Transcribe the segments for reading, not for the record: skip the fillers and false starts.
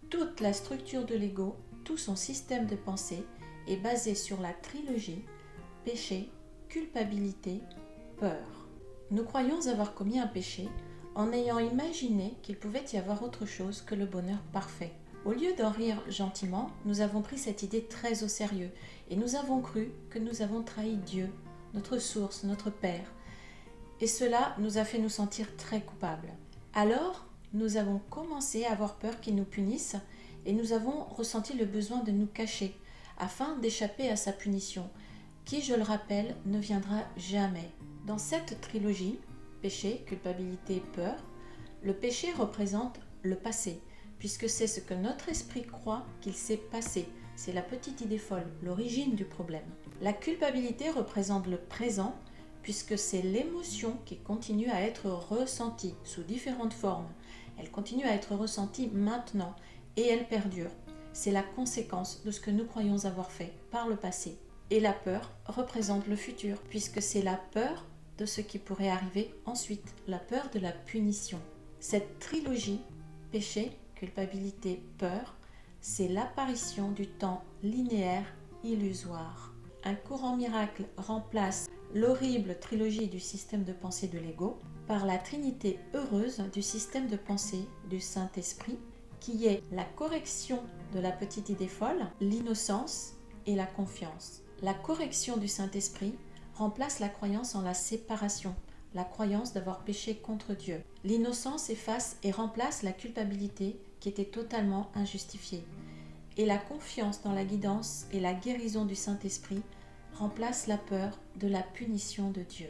Toute la structure de l'ego, tout son système de pensée est basé sur la trilogie péché, culpabilité, peur. Nous croyons avoir commis un péché en ayant imaginé qu'il pouvait y avoir autre chose que le bonheur parfait. Au lieu d'en rire gentiment, nous avons pris cette idée très au sérieux et nous avons cru que nous avons trahi Dieu, notre source, notre Père. Et cela nous a fait nous sentir très coupables. Alors, nous avons commencé à avoir peur qu'il nous punisse et nous avons ressenti le besoin de nous cacher afin d'échapper à sa punition, qui, je le rappelle, ne viendra jamais. Dans cette trilogie, péché, culpabilité, peur, le péché représente le passé, puisque c'est ce que notre esprit croit qu'il s'est passé. C'est la petite idée folle, l'origine du problème. La culpabilité représente le présent, puisque c'est l'émotion qui continue à être ressentie sous différentes formes. Elle continue à être ressentie maintenant et elle perdure. C'est la conséquence de ce que nous croyons avoir fait par le passé. Et la peur représente le futur, puisque c'est la peur de ce qui pourrait arriver ensuite, la peur de la punition. Cette trilogie, péché, culpabilité, peur, c'est l'apparition du temps linéaire illusoire. Un courant miracle remplace l'horrible trilogie du système de pensée de l'ego par la trinité heureuse du système de pensée du Saint-Esprit, qui est la correction de la petite idée folle, l'innocence et la confiance. La correction du Saint-Esprit remplace la croyance en la séparation, la croyance d'avoir péché contre Dieu. L'innocence efface et remplace la culpabilité qui était totalement injustifiée. Et la confiance dans la guidance et la guérison du Saint-Esprit remplace la peur de la punition de Dieu.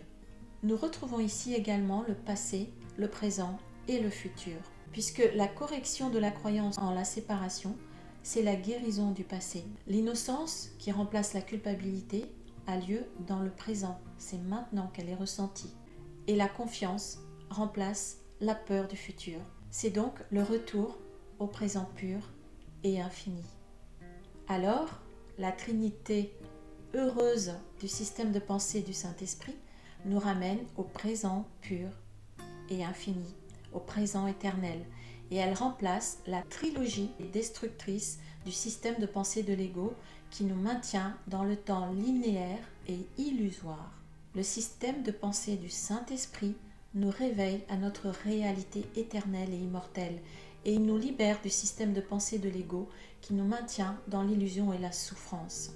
Nous retrouvons ici également le passé, le présent et le futur, puisque la correction de la croyance en la séparation, c'est la guérison du passé. L'innocence qui remplace la culpabilité a lieu dans le présent, c'est maintenant qu'elle est ressentie. Et la confiance remplace la peur du futur. C'est donc le retour au présent pur et infini. Alors, la Trinité heureuse du système de pensée du Saint-Esprit nous ramène au présent pur et infini, au présent éternel. Et elle remplace la trilogie destructrice du système de pensée de l'ego qui nous maintient dans le temps linéaire et illusoire. Le système de pensée du Saint-Esprit nous réveille à notre réalité éternelle et immortelle et il nous libère du système de pensée de l'ego qui nous maintient dans l'illusion et la souffrance.